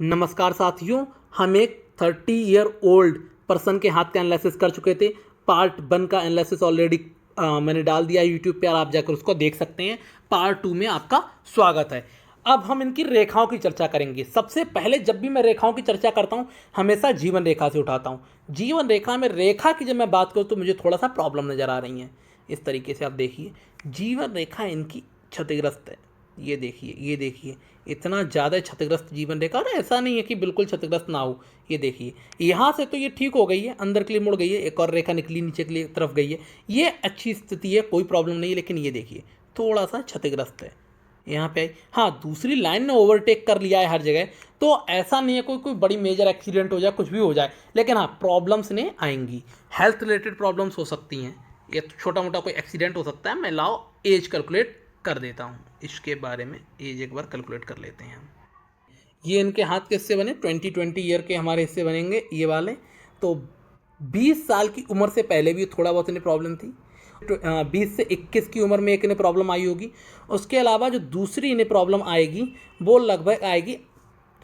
नमस्कार साथियों, हम एक 30 ईयर ओल्ड पर्सन के हाथ का एनालिसिस कर चुके थे। पार्ट 1 का एनालिसिस ऑलरेडी मैंने डाल दिया यूट्यूब पे और आप जाकर उसको देख सकते हैं। पार्ट 2 में आपका स्वागत है। अब हम इनकी रेखाओं की चर्चा करेंगे। सबसे पहले जब भी मैं रेखाओं की चर्चा करता हूँ हमेशा जीवन रेखा से उठाता हूँ। जीवन रेखा में रेखा की जब मैं बात करूँ तो मुझे थोड़ा सा प्रॉब्लम नज़र आ रही है। इस तरीके से आप देखिए, जीवन रेखा इनकी क्षतिग्रस्त है। ये देखिए, ये देखिए, इतना ज़्यादा क्षतिग्रस्त जीवन रेखा। और ऐसा नहीं है कि बिल्कुल क्षतिग्रस्त ना हो। ये देखिए, यहाँ से तो ये ठीक हो गई है, अंदर के लिए मुड़ गई है, एक और रेखा निकली नीचे के लिए तरफ गई है। ये अच्छी स्थिति है, कोई प्रॉब्लम नहीं है। लेकिन ये देखिए थोड़ा सा क्षतिग्रस्त है यहाँ पे। हाँ, दूसरी लाइन ने ओवरटेक कर लिया है हर जगह। तो ऐसा नहीं है कोई बड़ी मेजर एक्सीडेंट हो जाए, कुछ भी हो जाए। लेकिन हाँ, प्रॉब्लम्स ने आएंगी, हेल्थ रिलेटेड प्रॉब्लम्स हो सकती हैं। ये छोटा मोटा कोई एक्सीडेंट हो सकता है। मैं लाओ एज कैलकुलेट कर देता हूँ, इसके बारे में एज एक बार कैलकुलेट कर लेते हैं हम। ये इनके हाथ के हिस्से बने, 20 ईयर के हमारे हिस्से बनेंगे ये वाले। तो 20 साल की उम्र से पहले भी थोड़ा बहुत इन्हें प्रॉब्लम थी। 20 से 21 की उम्र में एक इन्हें प्रॉब्लम आई होगी। उसके अलावा जो दूसरी इन्हें प्रॉब्लम आएगी वो लगभग आएगी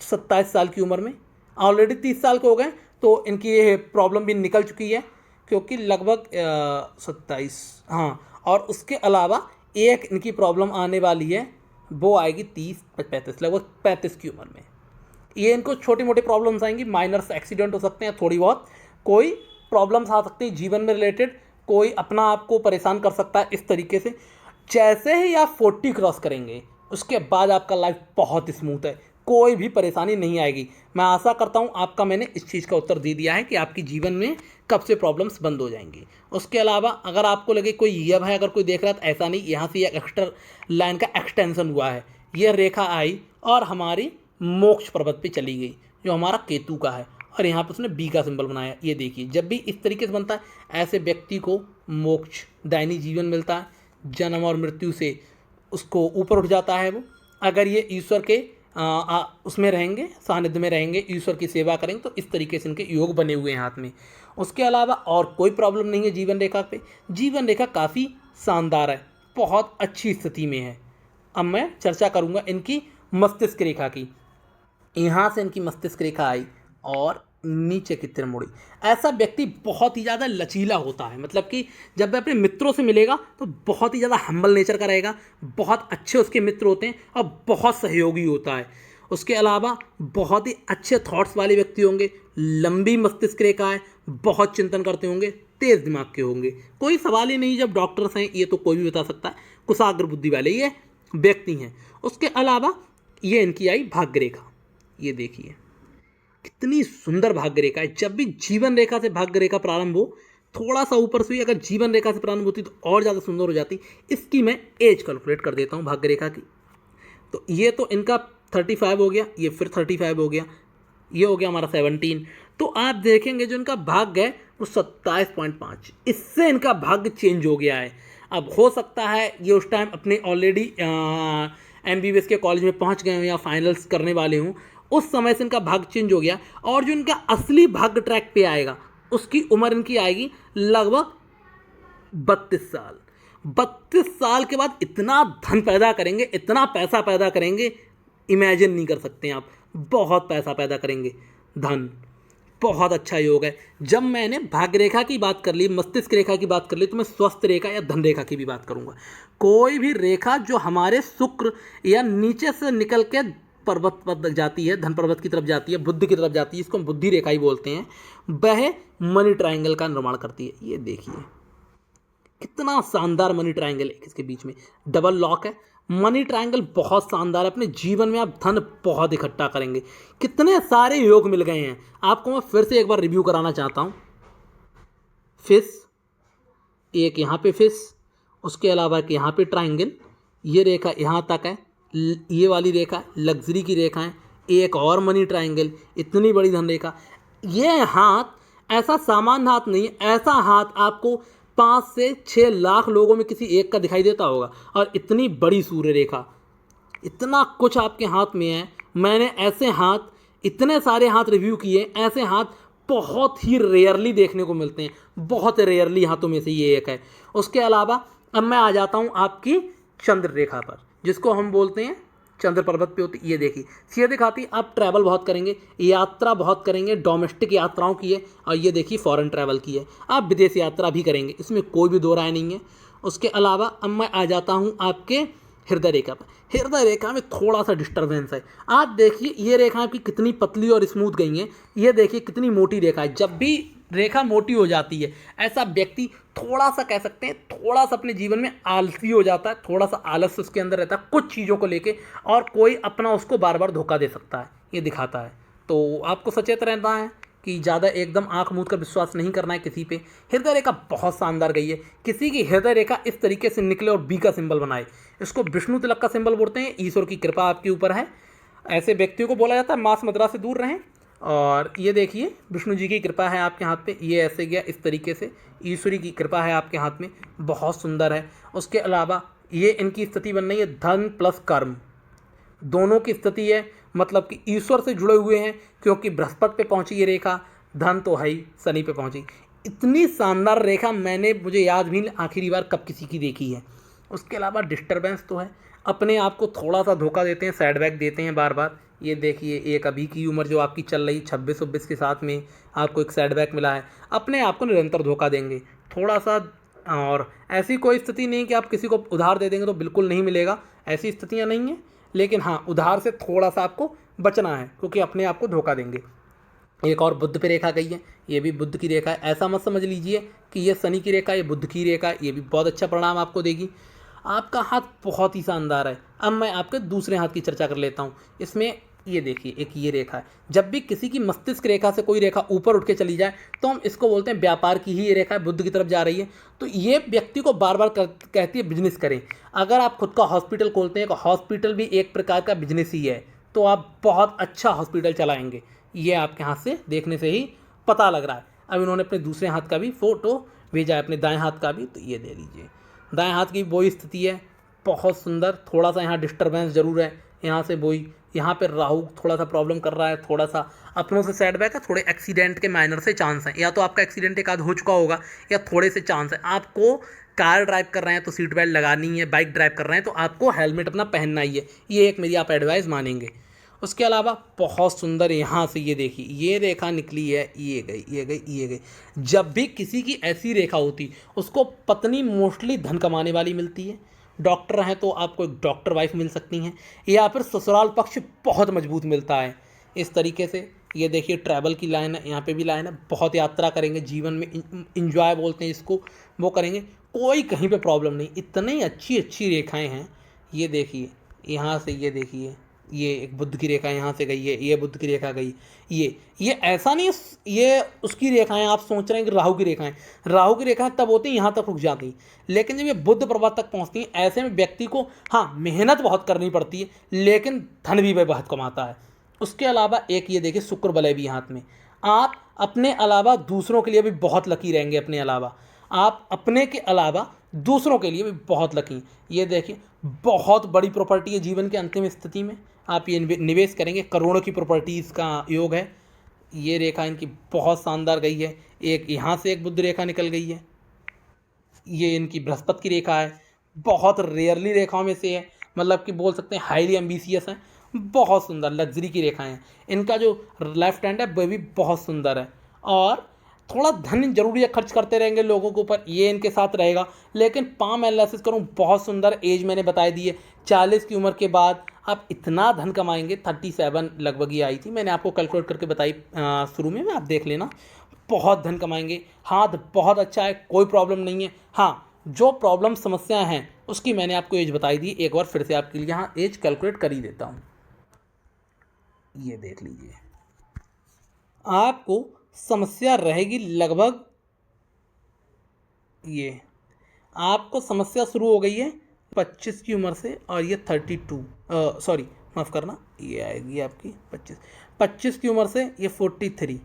27 साल की उम्र में। ऑलरेडी 30 साल के हो गए तो इनकी ये प्रॉब्लम भी निकल चुकी है, क्योंकि लगभग 27, हाँ। और उसके अलावा एक इनकी प्रॉब्लम आने वाली है, वो आएगी 30-35, लगभग 35 की उम्र में। ये इनको छोटी मोटी प्रॉब्लम्स आएंगी, माइनर्स एक्सीडेंट हो सकते हैं, थोड़ी बहुत कोई प्रॉब्लम्स आ सकती है जीवन में रिलेटेड। कोई अपना आपको परेशान कर सकता है इस तरीके से। जैसे ही आप 40 क्रॉस करेंगे उसके बाद आपका लाइफ बहुत स्मूथ है, कोई भी परेशानी नहीं आएगी। मैं आशा करता हूँ आपका मैंने इस चीज़ का उत्तर दे दिया है कि आपकी जीवन में कब से प्रॉब्लम्स बंद हो जाएंगी। उसके अलावा अगर आपको लगे कोई ये है, अगर कोई देख रहा है तो ऐसा नहीं, यहाँ से ये एक्स्ट्रा लाइन का एक्सटेंशन हुआ है। ये रेखा आई और हमारी मोक्ष पर्वत पे चली गई, जो हमारा केतु का है। और यहाँ पर उसने बी का सिंबल बनाया। ये देखिए, जब भी इस तरीके से बनता है ऐसे व्यक्ति को मोक्ष दायनी जीवन मिलता है। जन्म और मृत्यु से उसको ऊपर उठ जाता है वो। अगर ये ईश्वर के उसमें रहेंगे, सानिध्य में रहेंगे, ईश्वर की सेवा करेंगे, तो इस तरीके से इनके योग बने हुए हैं हाथ में। उसके अलावा और कोई प्रॉब्लम नहीं है जीवन रेखा पे। जीवन रेखा काफ़ी शानदार है, बहुत अच्छी स्थिति में है। अब मैं चर्चा करूँगा इनकी मस्तिष्क रेखा की। यहाँ से इनकी मस्तिष्क रेखा आई और नीचे की तरफ मुड़ी। ऐसा व्यक्ति बहुत ही ज़्यादा लचीला होता है, मतलब कि जब वह अपने मित्रों से मिलेगा तो बहुत ही ज़्यादा हम्बल नेचर का रहेगा। बहुत अच्छे उसके मित्र होते हैं और बहुत सहयोगी होता है। उसके अलावा बहुत ही अच्छे थॉट्स वाले व्यक्ति होंगे, लंबी मस्तिष्क रेखा है, बहुत चिंतन करते होंगे, तेज दिमाग के होंगे। कोई सवाल ही नहीं, जब डॉक्टर्स हैं ये तो कोई भी बता सकता है, कुशाग्र बुद्धि वाले ये व्यक्ति हैं। उसके अलावा ये इनकी आई भाग्य रेखा। ये देखिए कितनी सुंदर भाग्य रेखा है। जब भी जीवन रेखा से भाग्य रेखा प्रारंभ हो, थोड़ा सा ऊपर से अगर जीवन रेखा से प्रारंभ होती तो और ज़्यादा सुंदर हो जाती। इसकी मैं एज कैलकुलेट कर देता हूँ भाग्य रेखा की। तो ये तो इनका 35 हो गया, ये फिर 35 हो गया, ये हो गया हमारा 17। तो आप देखेंगे जो इनका भाग्य है वो 27.5, इससे इनका भाग्य चेंज हो गया है। अब हो सकता है ये उस टाइम अपने ऑलरेडी MBBS के कॉलेज में पहुंच गए हों या फाइनल्स करने वाले हों, उस समय से इनका भाग्य चेंज हो गया। और जो इनका असली भाग्य ट्रैक पे आएगा उसकी उम्र इनकी आएगी लगभग 32 साल। 32 साल के बाद इतना धन पैदा करेंगे, इतना पैसा पैदा करेंगे, इमेजिन नहीं कर सकते आप। बहुत पैसा पैदा करेंगे, धन, बहुत अच्छा योग है। जब मैंने भाग्य रेखा की बात कर ली, मस्तिष्क रेखा की बात कर ली, तो मैं स्वस्थ रेखा या धन रेखा की भी बात करूंगा। कोई भी रेखा जो हमारे शुक्र या नीचे से निकल के पर्वत पर जाती है, धन पर्वत की तरफ जाती है, बुद्धि की तरफ जाती है, इसको हम बुद्धि रेखा ही बोलते हैं, वह मनी ट्रायंगल का निर्माण करती है। ये देखिए कितना शानदार मनी ट्रायंगल है, इसके बीच में डबल लॉक है। मनी ट्रायंगल बहुत शानदार है। अपने जीवन में आप धन बहुत इकट्ठा करेंगे। कितने सारे योग मिल गए हैं आपको। मैं फिर से एक बार रिव्यू कराना चाहता हूँ। फिश, एक यहाँ पे फिश, उसके अलावा एक यहाँ पे ट्रायंगल, ये रेखा यहाँ तक है, ये वाली रेखा लग्जरी की रेखा है, एक और मनी ट्रायंगल, इतनी बड़ी धन रेखा। ये हाथ ऐसा सामान्य हाथ नहीं, ऐसा हाथ आपको 5 से 6 लाख लोगों में किसी एक का दिखाई देता होगा। और इतनी बड़ी सूर्य रेखा, इतना कुछ आपके हाथ में है। मैंने ऐसे हाथ, इतने सारे हाथ रिव्यू किए, ऐसे हाथ बहुत ही रेयरली देखने को मिलते हैं, बहुत रेयरली हाथों में से ये एक है। उसके अलावा अब मैं आ जाता हूँ आपकी चंद्र रेखा पर, जिसको हम बोलते हैं चंद्र पर्वत पे होती। ये देखिए सीधे दिखाती है आप ट्रैवल बहुत करेंगे, यात्रा बहुत करेंगे, डोमेस्टिक यात्राओं की है, और ये देखिए फॉरेन ट्रैवल की है, आप विदेश यात्रा भी करेंगे, इसमें कोई भी दो राय नहीं है। उसके अलावा अब मैं आ जाता हूँ आपके हृदय रेखा पर। हृदय रेखा में थोड़ा सा डिस्टर्बेंस है। आप देखिए ये रेखा आपकी कितनी पतली और स्मूथ गई हैं, ये देखिए कितनी मोटी रेखा है। जब भी रेखा मोटी हो जाती है ऐसा व्यक्ति थोड़ा सा कह सकते हैं, थोड़ा सा अपने जीवन में आलसी हो जाता है, थोड़ा सा आलस उसके अंदर रहता है कुछ चीज़ों को लेके, और कोई अपना उसको बार बार धोखा दे सकता है, ये दिखाता है। तो आपको सचेत रहना है कि ज़्यादा एकदम आंख मूंद कर विश्वास नहीं करना है किसी पे। हृदय रेखा बहुत शानदार गई है। किसी की हृदय रेखा इस तरीके से निकले और बी का सिंबल बनाए, इसको विष्णु तिलक का सिंबल बोलते हैं। ईश्वर की कृपा आपके ऊपर है, ऐसे व्यक्तियों को बोला जाता है मांस मदिरा से दूर रहें। और ये देखिए विष्णु जी की कृपा है आपके हाथ पे, ये ऐसे गया इस तरीके से, ईश्वरी की कृपा है आपके हाथ में, बहुत सुंदर है। उसके अलावा ये इनकी स्थिति बन रही है धन प्लस कर्म दोनों की स्थिति है, मतलब कि ईश्वर से जुड़े हुए हैं, क्योंकि बृहस्पति पे पहुंची ये रेखा, धन तो है ही, शनि पे पहुंची। इतनी शानदार रेखा मुझे याद भी नहीं आखिरी बार कब किसी की देखी है। उसके अलावा डिस्टर्बेंस तो है, अपने आप को थोड़ा सा धोखा देते हैं, सेटबैक देते हैं बार बार। ये देखिए एक अभी की उम्र जो आपकी चल रही 26-26 के साथ में आपको एक सेटबैक मिला है, अपने आप को निरंतर धोखा देंगे थोड़ा सा। और ऐसी कोई स्थिति नहीं कि आप किसी को उधार दे देंगे तो बिल्कुल नहीं मिलेगा, ऐसी स्थितियाँ नहीं हैं, लेकिन हाँ उधार से थोड़ा सा आपको बचना है क्योंकि अपने आप को धोखा देंगे। एक और बुध पे रेखा गई है, ये भी बुध की रेखा है। ऐसा मत समझ लीजिए कि ये शनि की रेखा है, ये बुध की रेखा है, ये भी बहुत अच्छा परिणाम आपको देगी। आपका हाथ बहुत ही शानदार है। अब मैं आपके दूसरे हाथ की चर्चा कर लेता हूँ। इसमें ये देखिए एक ये रेखा है, जब भी किसी की मस्तिष्क रेखा से कोई रेखा ऊपर उठ के चली जाए तो हम इसको बोलते हैं व्यापार की ही ये रेखा है, बुध की तरफ जा रही है। तो ये व्यक्ति को बार बार कहती है बिजनेस करें। अगर आप खुद का हॉस्पिटल खोलते हैं, हॉस्पिटल भी एक प्रकार का बिजनेस ही है, तो आप बहुत अच्छा हॉस्पिटल चलाएंगे, ये आपके हाथ से देखने से ही पता लग रहा है। अब इन्होंने अपने दूसरे हाथ का भी फोटो भेजा है, अपने दाएं हाथ का भी, तो ये दे लीजिए। दाएं हाथ की वही स्थिति है, बहुत सुंदर। थोड़ा सा यहाँ डिस्टर्बेंस जरूर है, यहाँ से वही, यहाँ पे राहु थोड़ा सा प्रॉब्लम कर रहा है, थोड़ा सा अपनों से सेटबैक है, थोड़े एक्सीडेंट के माइनर से चांस हैं, या तो आपका एक्सीडेंट एक आध हो चुका होगा या थोड़े से चांस है। आपको कार ड्राइव कर रहे हैं तो सीट बेल्ट लगानी है, बाइक ड्राइव कर रहे हैं तो आपको हेलमेट अपना पहनना ही है, ये एक मेरी आप एडवाइस मानेंगे। उसके अलावा बहुत सुंदर यहाँ से ये देखिए ये रेखा निकली है, ये गई ये गई ये गई। जब भी किसी की ऐसी रेखा होती उसको पत्नी मोस्टली धन कमाने वाली मिलती है। डॉक्टर हैं तो आपको एक डॉक्टर वाइफ मिल सकती हैं, या फिर ससुराल पक्ष बहुत मजबूत मिलता है। इस तरीके से ये देखिए ट्रैवल की लाइन है, यहाँ पे भी लाइन है, बहुत यात्रा करेंगे जीवन में, इंजॉय बोलते हैं इसको, वो करेंगे, कोई कहीं पे प्रॉब्लम नहीं। इतनी अच्छी अच्छी रेखाएं हैं। ये देखिए यहाँ से ये देखिए ये एक बुध की रेखा यहाँ से गई है, ये बुध की रेखा गई, ये ऐसा नहीं ये उसकी रेखाएं आप सोच रहे हैं कि राहु की रेखाएं, राहु की रेखाएं तब होती हैं यहाँ तक रुक जाती, लेकिन जब ये बुध प्रभाव तक पहुँचती हैं ऐसे में व्यक्ति को हाँ मेहनत बहुत करनी पड़ती है, लेकिन धन भी वह बहुत कमाता है। उसके अलावा एक ये देखिए शुक्र बलय भी हाथ में, आप अपने अलावा दूसरों के लिए भी बहुत लकी रहेंगे। अपने अलावा आप अपने के अलावा दूसरों के लिए भी बहुत लकी। ये देखिए बहुत बड़ी प्रॉपर्टी है जीवन के अंतिम स्थिति में, आप ये निवेश करेंगे, करोड़ों की प्रॉपर्टीज़ का योग है। ये रेखा इनकी बहुत शानदार गई है। एक यहाँ से एक बुध रेखा निकल गई है, ये इनकी बृहस्पति की रेखा है, बहुत रेयरली रेखाओं में से है, मतलब कि बोल सकते हैं हाईली एम्बिशियस है, बहुत सुंदर लग्जरी की रेखाएं हैं। इनका जो लेफ्ट हैंड है वह भी बहुत सुंदर है, और थोड़ा धन जरूरी है, खर्च करते रहेंगे लोगों के ऊपर, ये इनके साथ रहेगा। लेकिन पाम एनालिसिस करूँ बहुत सुंदर, एज मैंने बता दी है 40 की उम्र के बाद आप इतना धन कमाएंगे, 37 लगभग ही आई थी, मैंने आपको कैलकुलेट करके बताई शुरू में, आप देख लेना, बहुत धन कमाएंगे। हाथ बहुत अच्छा है, कोई प्रॉब्लम नहीं है। हाँ जो प्रॉब्लम समस्याएं हैं उसकी मैंने आपको एज बताई दी, एक बार फिर से आपके लिए यहाँ एज कैलकुलेट कर ही देता हूँ। ये देख लीजिए आपको समस्या रहेगी लगभग, ये आपको समस्या शुरू हो गई है 25 की उम्र से, और ये 32 सॉरी माफ़ करना, ये आएगी आपकी 25 की उम्र से ये 43।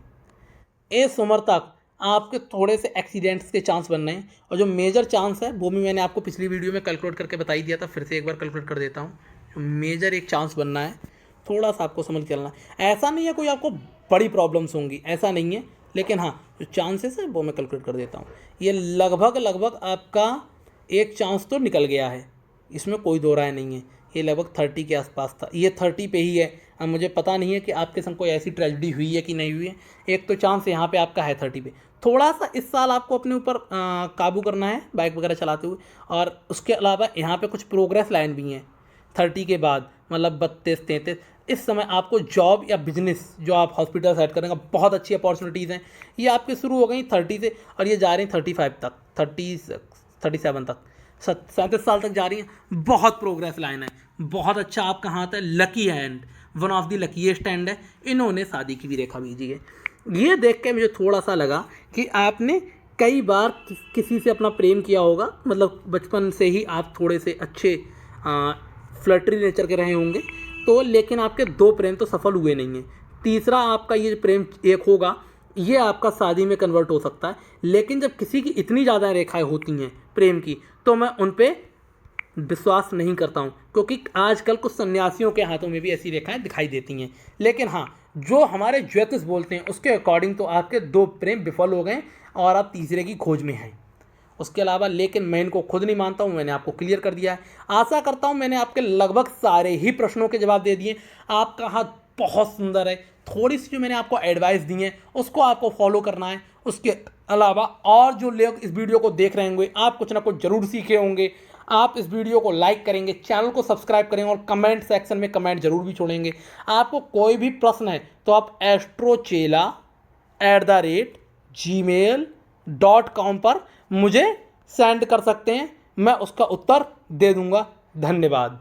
इस उम्र तक आपके थोड़े से एक्सीडेंट्स के चांस बन रहे हैं, और जो मेजर चांस है वो भी मैंने आपको पिछली वीडियो में कैलकुलेट करके बता ही दिया था, फिर से एक बार कैलकुलेट कर देता हूँ। मेजर एक चांस बनना है, थोड़ा सा आपको समझ चलना है। ऐसा नहीं है कोई आपको बड़ी प्रॉब्लम्स होंगी, ऐसा नहीं है, लेकिन हाँ जो चांसेस है वो मैं कैलकुलेट कर देता हूँ। ये लगभग आपका एक चांस तो निकल गया है, इसमें कोई दो राय नहीं है। ये लगभग 30 के आसपास था, ये 30 पे ही है। अब मुझे पता नहीं है कि आपके संग कोई ऐसी ट्रेजेडी हुई है कि नहीं हुई है। एक तो चांस यहाँ पे आपका है 30 पे। थोड़ा सा इस साल आपको अपने ऊपर काबू करना है बाइक वगैरह चलाते हुए। और उसके अलावा यहाँ पे कुछ प्रोग्रेस लाइन भी हैं 30 के बाद, मतलब 32-33। इस समय आपको जॉब या बिजनेस जो आप हॉस्पिटल सेट करेंगे, बहुत अच्छी अपॉर्चुनिटीज़ हैं। ये आपके शुरू हो गई 30 से और ये जा रही हैं 35 तक, 37 तक, 37 साल तक जा रही हैं। बहुत प्रोग्रेस लाइन है, बहुत अच्छा आपका हाथ है, lucky hand, one of the luckiest hand है। इन्होंने शादी की भी रेखा भेजी है। ये देख के मुझे थोड़ा सा लगा कि आपने कई बार किसी से अपना प्रेम किया होगा, मतलब बचपन से ही आप थोड़े से अच्छे फ्लर्टरी नेचर के रहे होंगे, तो लेकिन आपके 2 प्रेम तो सफल हुए नहीं हैं। तीसरा आपका ये प्रेम एक होगा, ये आपका शादी में कन्वर्ट हो सकता है। लेकिन जब किसी की इतनी ज़्यादा रेखाएं होती हैं प्रेम की, तो मैं उन पे विश्वास नहीं करता हूँ, क्योंकि आजकल कुछ सन्यासियों के हाथों में भी ऐसी रेखाएं दिखाई देती हैं। लेकिन हाँ, जो हमारे ज्योतिष बोलते हैं उसके अकॉर्डिंग तो आपके 2 प्रेम विफल हो गए और आप तीसरे की खोज में हैं। उसके अलावा लेकिन मैं इनको खुद नहीं मानता हूँ, मैंने आपको क्लियर कर दिया है। आशा करता हूँ मैंने आपके लगभग सारे ही प्रश्नों के जवाब दे दिए। आपका हाथ बहुत सुंदर है, थोड़ी सी जो मैंने आपको एडवाइस दी है उसको आपको फॉलो करना है। उसके अलावा और जो लोग इस वीडियो को देख रहे होंगे, आप कुछ ना कुछ ज़रूर सीखे होंगे। आप इस वीडियो को लाइक करेंगे, चैनल को सब्सक्राइब करेंगे और कमेंट सेक्शन में कमेंट जरूर भी छोड़ेंगे। आपको कोई भी प्रश्न है तो आप astrochela@gmail.com पर मुझे सेंड कर सकते हैं, मैं उसका उत्तर दे दूंगा। धन्यवाद।